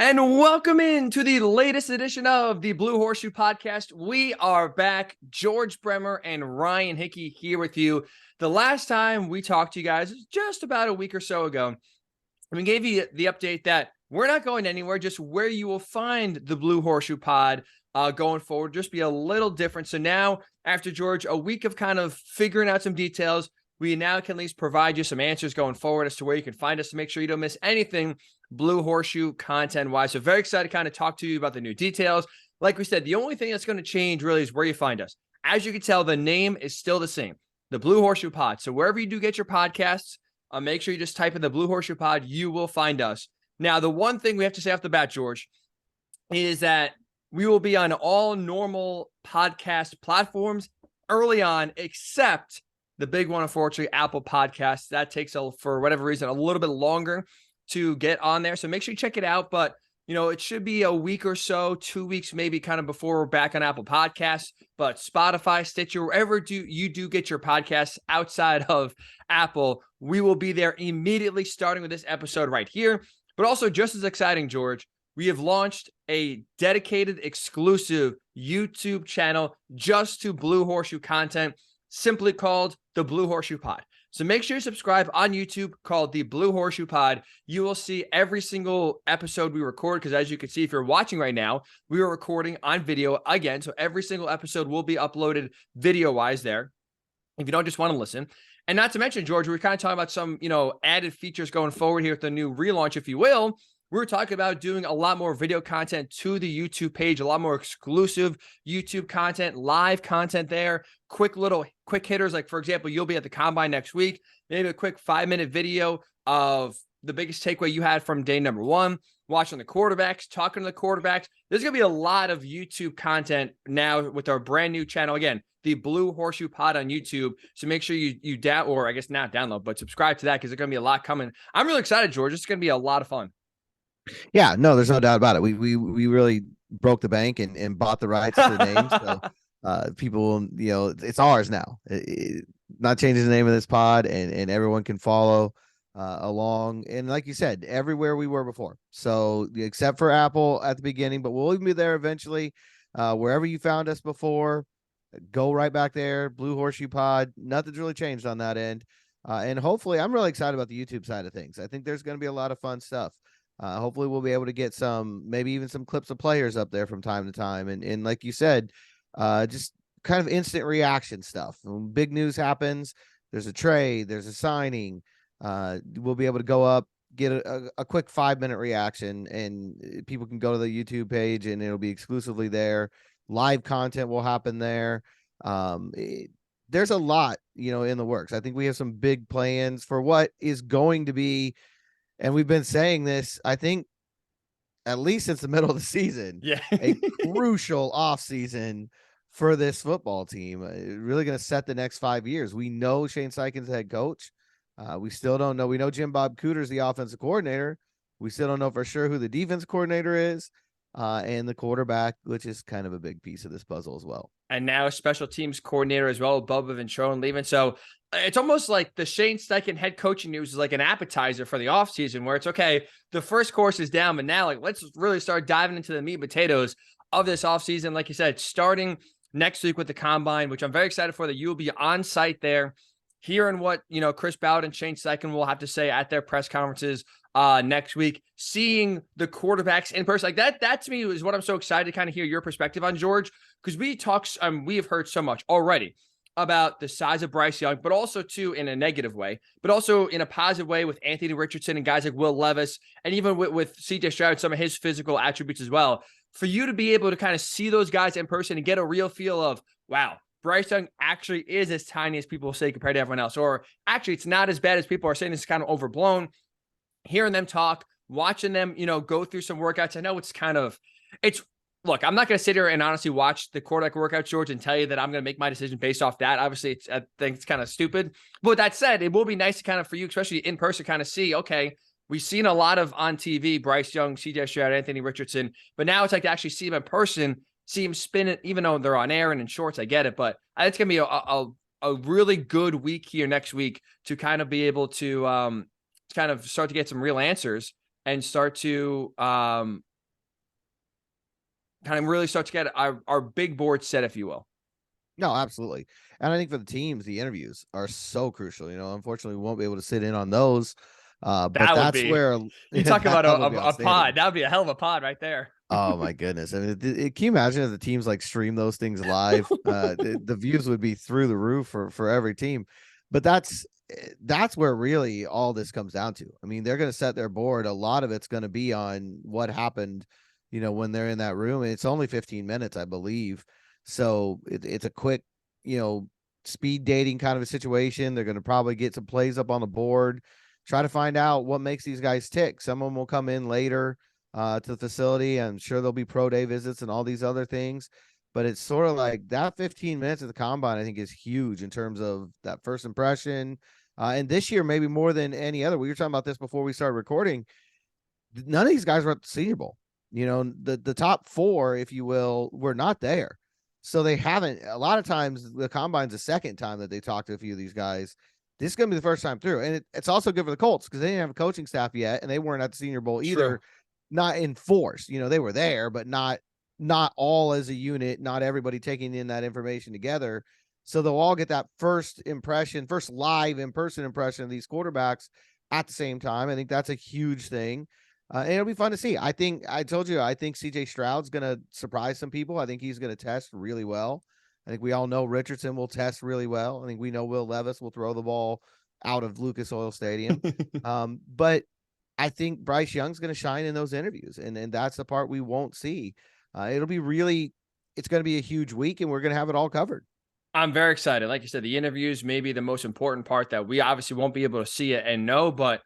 And welcome into the latest edition of the Blue Horseshoe podcast. We are back. George Bremer and Ryan Hickey here with you. The last time we talked to you guys was just about a week or so ago. And we gave you the update that we're not going anywhere, just where you will find the Blue Horseshoe pod going forward, just be a little different. So now, after George, a week of kind of figuring out some details, we now can at least provide you some answers going forward as to where you can find us to make sure you don't miss anything Blue Horseshoe content-wise. So very excited to kind of talk to you about the new details. Like we said, the only thing that's going to change really is where you find us. As you can tell, the name is still the same, the Blue Horseshoe Pod. So wherever you do get your podcasts, make sure you just type in the Blue Horseshoe Pod. You will find us. Now, the one thing we have to say off the bat, George, is that we will be on all normal podcast platforms early on, except the big one, unfortunately, Apple Podcasts. That takes, for whatever reason, a little bit longer to get on there. So make sure you check it out. But, you know, it should be a week or so, 2 weeks, maybe kind of before we're back on Apple Podcasts. But Spotify, Stitcher, wherever you do get your podcasts outside of Apple, we will be there immediately starting with this episode right here. But also just as exciting, George, we have launched a dedicated exclusive YouTube channel just to Blue Horseshoe content, simply called the Blue Horseshoe Pod. So make sure you subscribe on YouTube, called the Blue Horseshoe Pod. You will see every single episode we record, because as you can see, if you're watching right now, we are recording on video again. So every single episode will be uploaded video-wise there, if you don't just want to listen. And not to mention, George, we're kind of talking about some, added features going forward here with the new relaunch, if you will. We're talking about doing a lot more video content to the YouTube page, a lot more exclusive YouTube content, live content there, quick hitters. Like, for example, you'll be at the Combine next week, maybe a quick 5-minute video of the biggest takeaway you had from day number one, watching the quarterbacks, talking to the quarterbacks. There's going to be a lot of YouTube content now with our brand new channel. Again, the Blue Horseshoe Pod on YouTube. So make sure you or I guess not download, but subscribe to that, because there's going to be a lot coming. I'm really excited, George. It's going to be a lot of fun. Yeah, no, there's no doubt about it. We really broke the bank and bought the rights to the name. So people, it's ours now. Not changing the name of this pod, and everyone can follow along. And like you said, everywhere we were before. So except for Apple at the beginning, but we'll even be there eventually. Wherever you found us before, go right back there. Blue Horseshoe Pod. Nothing's really changed on that end. And hopefully, I'm really excited about the YouTube side of things. I think there's going to be a lot of fun stuff. Hopefully we'll be able to get maybe even some clips of players up there from time to time. And like you said, just kind of instant reaction stuff. When big news happens, there's a trade, there's a signing. We'll be able to go up, get a quick 5-minute reaction, and people can go to the YouTube page and it'll be exclusively there. Live content will happen there. There's a lot, in the works. I think we have some big plans for what is going to be, and we've been saying this, I think, at least since the middle of the season. Yeah. A crucial offseason for this football team. Really going to set the next 5 years. We know Shane Steichen's head coach. We still don't know. We know Jim Bob Cooter's the offensive coordinator. We still don't know for sure who the defense coordinator is, and the quarterback, which is kind of a big piece of this puzzle as well. And now a special teams coordinator as well, Bubba Ventrone leaving. So it's almost like the Shane Steichen head coaching news is like an appetizer for the offseason, where it's okay, the first course is down, but now let's really start diving into the meat and potatoes of this offseason. Like you said, starting next week with the Combine, which I'm very excited for, that you'll be on site there, hearing what, Chris Ballard and Shane Steichen will have to say at their press conferences next week, seeing the quarterbacks in person. Like that to me is what I'm so excited to kind of hear your perspective on, George, because we have heard so much already about the size of Bryce Young, but also too in a negative way, but also in a positive way with Anthony Richardson and guys like Will Levis, and even with CJ Stroud, some of his physical attributes as well. For you to be able to kind of see those guys in person and get a real feel of, wow, Bryce Young actually is as tiny as people say compared to everyone else, or actually it's not as bad as people are saying. It's kind of overblown. Hearing them talk, watching them, go through some workouts. I know look, I'm not going to sit here and honestly watch the quarterback workout, George, and tell you that I'm going to make my decision based off that. Obviously, I think it's kind of stupid. But with that said, it will be nice to kind of, for you, especially in person, kind of see, okay, we've seen a lot of on TV, Bryce Young, CJ Stroud, Anthony Richardson, but now it's like to actually see them in person, see them spin it, even though they're on air and in shorts, I get it. But it's going to be a really good week here next week to kind of be able to kind of start to get some real answers and start to kind of really start to get our big board set, if you will. No, absolutely. And I think for the teams, the interviews are so crucial. Unfortunately, we won't be able to sit in on those. But That would that's be, where you talk about that would be a pod. outstanding. That would be a hell of a pod right there. Oh my goodness! I mean, can you imagine if the teams like stream those things live? The views would be through the roof for every team. But that's where really all this comes down to. I mean, they're going to set their board. A lot of it's going to be on what happened, when they're in that room. And it's only 15 minutes, I believe. So it's a quick, speed dating kind of a situation. They're going to probably get some plays up on the board, try to find out what makes these guys tick. Some of them will come in later to the facility. I'm sure there'll be pro day visits and all these other things, but it's sort of like that 15 minutes at the combine, I think, is huge in terms of that first impression. And this year, maybe more than any other, we were talking about this before we started recording. None of these guys were at the Senior Bowl. The top four, if you will, were not there. So they haven't, a lot of times the combine's the second time that they talk to a few of these guys. This is going to be the first time through. And it's also good for the Colts because they didn't have a coaching staff yet, and they weren't at the Senior Bowl either. True. Not in force. They were there, but not all as a unit, not everybody taking in that information together. So they'll all get that first live in-person impression of these quarterbacks at the same time. I think that's a huge thing. And it'll be fun to see. I think CJ Stroud's going to surprise some people. I think he's going to test really well. I think we all know Richardson will test really well. I think we know Will Levis will throw the ball out of Lucas Oil Stadium. But I think Bryce Young's going to shine in those interviews, and that's the part we won't see. It's going to be a huge week, and we're going to have it all covered. I'm very excited. Like you said, the interviews may be the most important part that we obviously won't be able to see it and know, but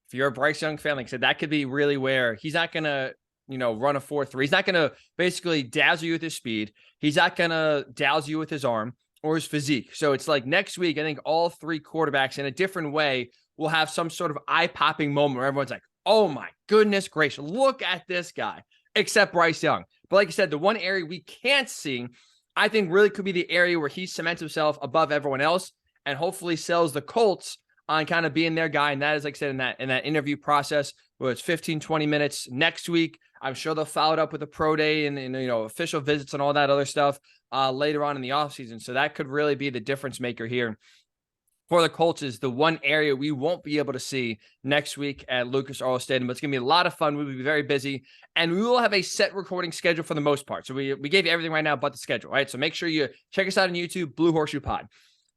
if you're a Bryce Young fan, like I said, that could be really where he's not going to, run a 4.3. He's not going to basically dazzle you with his speed. He's not going to dazzle you with his arm or his physique. So it's like next week, I think all three quarterbacks in a different way will have some sort of eye-popping moment where everyone's like, oh my goodness gracious, look at this guy, except Bryce Young. But like you said, the one area we can't see, I think really could be the area where he cements himself above everyone else and hopefully sells the Colts on kind of being their guy. And that is, like I said, in that interview process where it's 15, 20 minutes next week. I'm sure they'll follow it up with a pro day and official visits and all that other stuff later on in the offseason. So that could really be the difference maker here for the Colts, is the one area we won't be able to see next week at Lucas Oil Stadium. But it's going to be a lot of fun. We'll be very busy, and we will have a set recording schedule for the most part. So we gave you everything right now but the schedule, right? So make sure you check us out on YouTube, Blue Horseshoe Pod.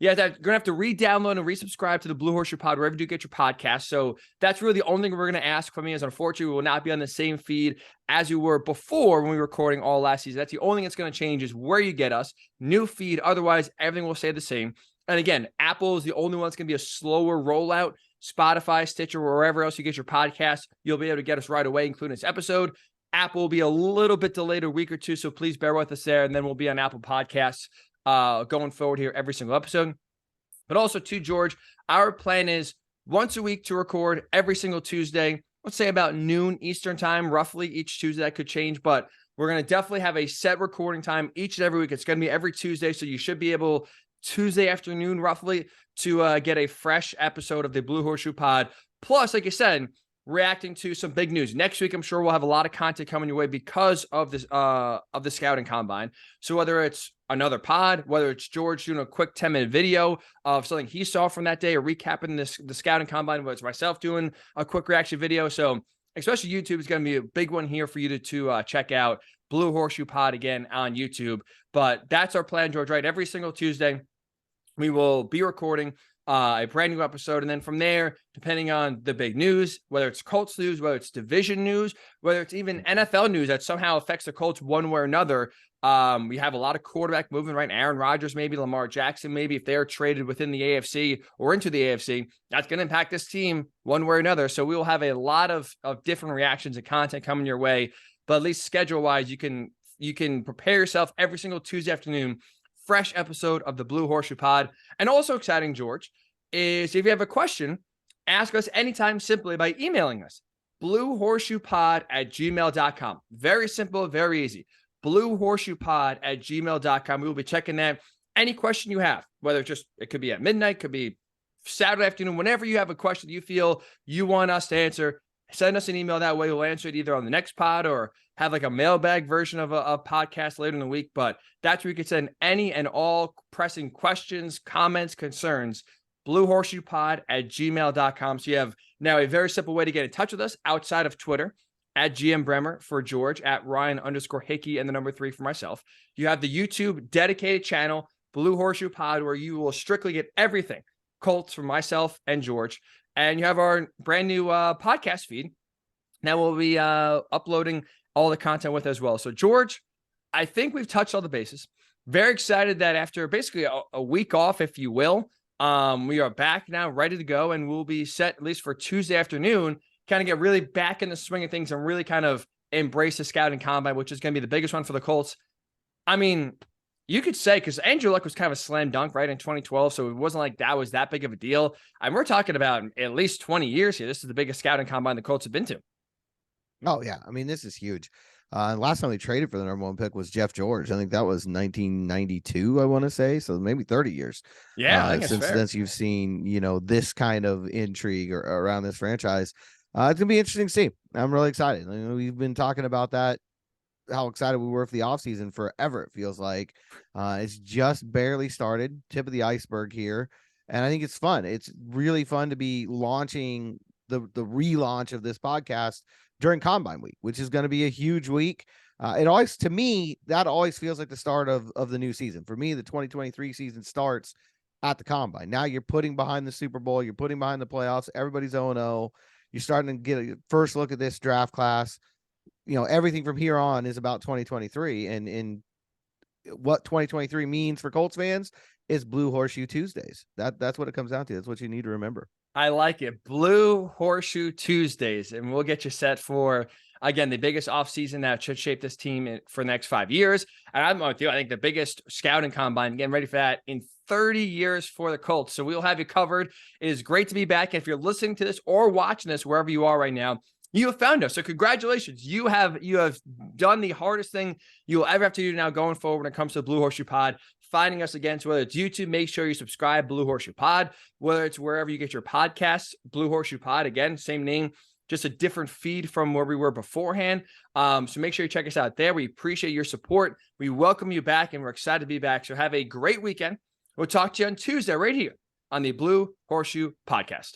Yeah, you're going to have to re-download and resubscribe to the Blue Horseshoe Pod wherever you do get your podcast. So that's really the only thing we're going to ask from you, is unfortunately we will not be on the same feed as we were before when we were recording all last season. That's the only thing that's going to change, is where you get us. New feed. Otherwise, everything will stay the same. And again, Apple is the only one that's going to be a slower rollout. Spotify, Stitcher, wherever else you get your podcast, you'll be able to get us right away, including this episode. Apple will be a little bit delayed, a week or two, so please bear with us there. And then we'll be on Apple Podcasts going forward here every single episode. But also, too, George, our plan is once a week to record every single Tuesday. Let's say about noon Eastern time, roughly each Tuesday. That could change, but we're going to definitely have a set recording time each and every week. It's going to be every Tuesday, so you should be able Tuesday afternoon, roughly, to get a fresh episode of the Blue Horseshoe Pod. Plus, like I said, reacting to some big news. Next week, I'm sure we'll have a lot of content coming your way because of this of the scouting combine. So whether it's another pod, whether it's George doing a quick 10-minute video of something he saw from that day, or recapping the scouting combine, whether it's myself doing a quick reaction video. So especially YouTube is going to be a big one here for you to check out. Blue Horseshoe Pod again on YouTube. But that's our plan, George, right? Every single Tuesday, we will be recording a brand new episode. And then from there, depending on the big news, whether it's Colts news, whether it's division news, whether it's even NFL news that somehow affects the Colts one way or another, we have a lot of quarterback movement, right? Aaron Rodgers, maybe Lamar Jackson, maybe if they're traded within the AFC or into the AFC, that's going to impact this team one way or another. So we will have a lot of different reactions and content coming your way. But at least schedule-wise, you can prepare yourself every single Tuesday afternoon. Fresh episode of the Blue Horseshoe Pod. And also exciting, George, is if you have a question, ask us anytime simply by emailing us, bluehorseshoepod@gmail.com. Very simple, very easy. bluehorseshoepod@gmail.com. We will be checking that. Any question you have, whether it could be at midnight, could be Saturday afternoon, whenever you have a question you feel you want us to answer, send us an email that way. We'll answer it either on the next pod or have like a mailbag version of a podcast later in the week. But that's where you can send any and all pressing questions, comments, concerns, bluehorseshoepod@gmail.com. So you have now a very simple way to get in touch with us outside of Twitter, at GM Bremer for George, at Ryan_Hickey, and the number 3 for myself. You have the YouTube dedicated channel, Blue Horseshoe Pod, where you will strictly get everything Colts from myself and George. And you have our brand new podcast feed. Now we'll be uploading all the content with as well. So George, I think we've touched all the bases. Very excited that after basically a week off, if you will, we are back now, ready to go, and we'll be set at least for Tuesday afternoon, kind of get really back in the swing of things and really kind of embrace the scouting combine, which is going to be the biggest one for the Colts. I mean, you could say, because Andrew Luck was kind of a slam dunk, right, in 2012, so it wasn't like that was that big of a deal. And we're talking about at least 20 years here. This is the biggest scouting combine the Colts have been to. Oh, yeah. I mean, this is huge. Last time they traded for the number 1 pick was Jeff George. I think that was 1992, I want to say. So maybe 30 years. Yeah, I think since you've seen, this kind of intrigue around this franchise. It's going to be interesting to see. I'm really excited. We've been talking about that, how excited we were for the offseason forever, it feels like. It's just barely started, tip of the iceberg here. And I think it's fun. It's really fun to be launching the relaunch of this podcast during Combine Week, which is going to be a huge week. It always, to me, that always feels like the start of the new season. For me, the 2023 season starts at the Combine. Now you're putting behind the Super Bowl, you're putting behind the playoffs, everybody's 0-0. You're starting to get a first look at this draft class. Everything from here on is about 2023. And what 2023 means for Colts fans is Blue Horseshoe Tuesdays. That's what it comes down to. That's what you need to remember. I like it. Blue Horseshoe Tuesdays. And we'll get you set for, again, the biggest offseason that should shape this team for the next 5 years. And I'm with you. I think the biggest scouting combine, getting ready for that in 30 years for the Colts. So we'll have you covered. It is great to be back. If you're listening to this or watching this, wherever you are right now, you have found us. So congratulations. You have done the hardest thing you will ever have to do now going forward when it comes to the Blue Horseshoe Pod. Finding us again, so whether it's YouTube, make sure you subscribe, Blue Horseshoe Pod, whether it's wherever you get your podcasts, Blue Horseshoe Pod, again, same name, just a different feed from where we were beforehand. So make sure you check us out there. We appreciate your support. We welcome you back, and we're excited to be back. So have a great weekend. We'll talk to you on Tuesday right here on the Blue Horseshoe Podcast.